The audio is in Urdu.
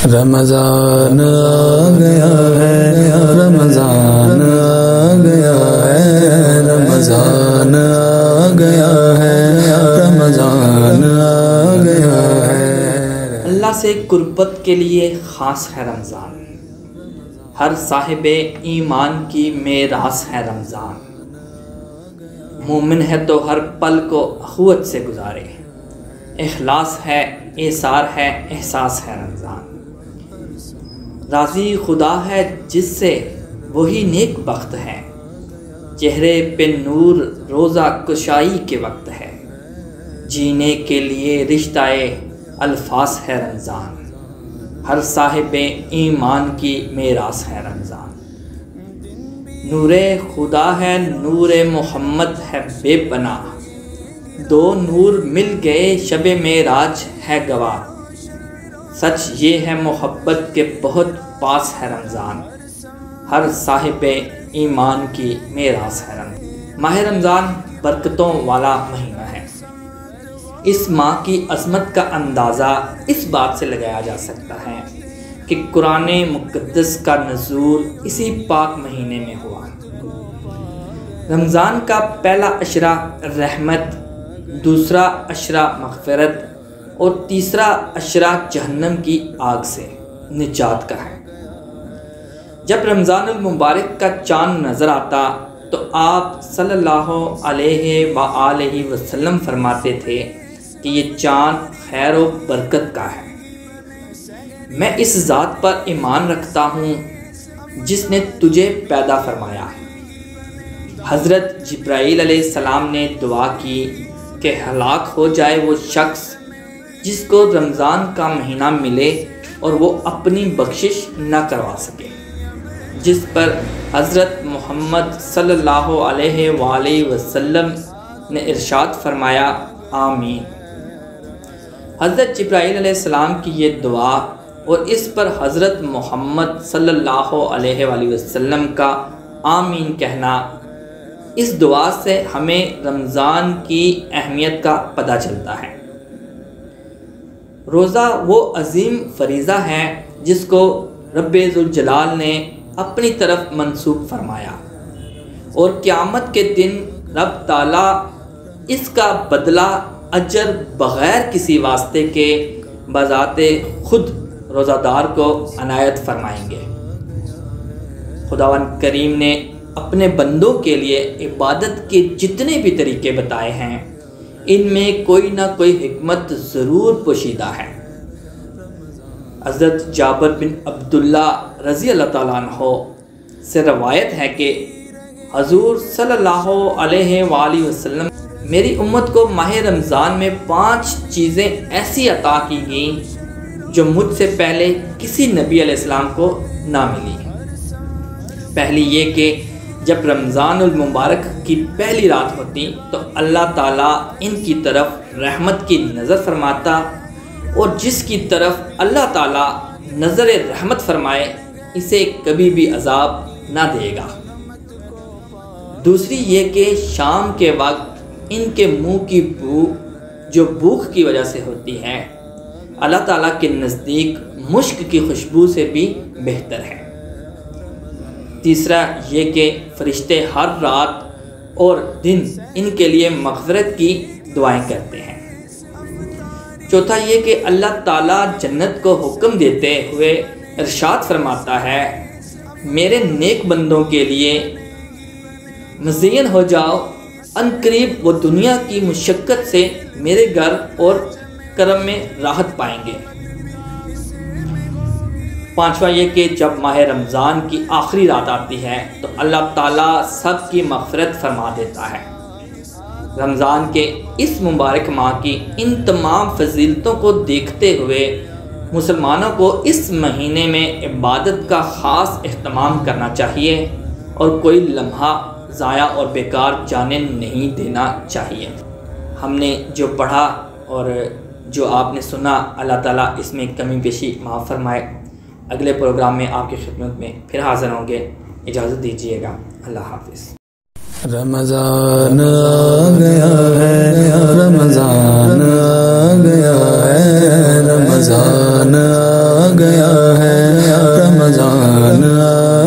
رمضان آ گیا ہے، رمضان آ گیا ہے، رمضان آ گیا ہے، رمضان آ گیا ہے۔ اللہ سے قربت کے لیے خاص ہے رمضان، ہر صاحب ایمان کی میراث ہے رمضان۔ مومن ہے تو ہر پل کو اخوت سے گزارے، اخلاص ہے، ایثار ہے، احساس ہے رمضان۔ راضی خدا ہے جس سے وہی نیک بخت ہے، چہرے پہ نور روزہ کشائی کے وقت ہے، جینے کے لیے رشتہ الفاظ ہے رمضان، ہر صاحب ایمان کی میراث ہے رمضان۔ نور خدا ہے، نور محمد ہے بے پناہ، دو نور مل گئے شب معراج ہے گواہ، سچ یہ ہے محبت کے بہت پاس ہے رمضان، ہر صاحب ایمان کی میراث ہے رمضان۔ ماہ رمضان برکتوں والا مہینہ ہے۔ اس ماہ کی عظمت کا اندازہ اس بات سے لگایا جا سکتا ہے کہ قرآن مقدس کا نزول اسی پاک مہینے میں ہوا۔ رمضان کا پہلا عشرہ رحمت، دوسرا عشرہ مغفرت اور تیسرا عشرہ جہنم کی آگ سے نجات کا ہے۔ جب رمضان المبارک کا چاند نظر آتا تو آپ صلی اللہ علیہ وآلہ وسلم فرماتے تھے کہ یہ چاند خیر و برکت کا ہے۔ میں اس ذات پر ایمان رکھتا ہوں جس نے تجھے پیدا فرمایا۔ حضرت جبرائیل علیہ السلام نے دعا کی کہ ہلاک ہو جائے وہ شخص جس کو رمضان کا مہینہ ملے اور وہ اپنی بخشش نہ کروا سکے، جس پر حضرت محمد صلی اللہ علیہ وآلہ وسلم نے ارشاد فرمایا آمین۔ حضرت جبرائیل علیہ السلام کی یہ دعا اور اس پر حضرت محمد صلی اللہ علیہ وآلہ وسلم کا آمین کہنا، اس دعا سے ہمیں رمضان کی اہمیت کا پتہ چلتا ہے۔ روزہ وہ عظیم فریضہ ہے جس کو رب ذوالجلال نے اپنی طرف منسوب فرمایا، اور قیامت کے دن رب تعالیٰ اس کا بدلہ اجر بغیر کسی واسطے کے بذات خود روزہ دار کو عنایت فرمائیں گے۔ خداوند کریم نے اپنے بندوں کے لیے عبادت کے جتنے بھی طریقے بتائے ہیں، ان میں کوئی نہ کوئی حکمت ضرور پوشیدہ ہے۔ حضرت جابر بن عبداللہ رضی اللہ تعالیٰ عنہ سے روایت ہے کہ حضور صلی اللہ علیہ وآلہ وسلم میری امت کو ماہ رمضان میں 5 چیزیں ایسی عطا کی گئیں جو مجھ سے پہلے کسی نبی علیہ السلام کو نہ ملی۔ پہلی یہ کہ جب رمضان المبارک کی پہلی رات ہوتی تو اللہ تعالیٰ ان کی طرف رحمت کی نظر فرماتا، اور جس کی طرف اللہ تعالیٰ نظر رحمت فرمائے اسے کبھی بھی عذاب نہ دے گا۔ دوسری یہ کہ شام کے وقت ان کے منہ کی بو جو بھوک کی وجہ سے ہوتی ہے، اللہ تعالیٰ کے نزدیک مشک کی خوشبو سے بھی بہتر ہے۔ تیسرا یہ کہ فرشتے ہر رات اور دن ان کے لیے مغفرت کی دعائیں کرتے ہیں۔ چوتھا یہ کہ اللہ تعالیٰ جنت کو حکم دیتے ہوئے ارشاد فرماتا ہے میرے نیک بندوں کے لیے مزین ہو جاؤ، ان قریب وہ دنیا کی مشقت سے میرے گھر اور کرم میں راحت پائیں گے۔ پانچواں یہ کہ جب ماہ رمضان کی آخری رات آتی ہے تو اللہ تعالیٰ سب کی مغفرت فرما دیتا ہے۔ رمضان کے اس مبارک ماہ کی ان تمام فضیلتوں کو دیکھتے ہوئے مسلمانوں کو اس مہینے میں عبادت کا خاص اہتمام کرنا چاہیے اور کوئی لمحہ ضائع اور بیکار جانے نہیں دینا چاہیے۔ ہم نے جو پڑھا اور جو آپ نے سنا، اللہ تعالیٰ اس میں کمی بیشی معاف فرمائے۔ اگلے پروگرام میں آپ کی خدمت میں پھر حاضر ہوں گے، اجازت دیجیے گا، اللہ حافظ۔ رمضان آ گیا ہے، رمضان آ گیا ہے، رمضان آ گیا گیا ہے رمضان آ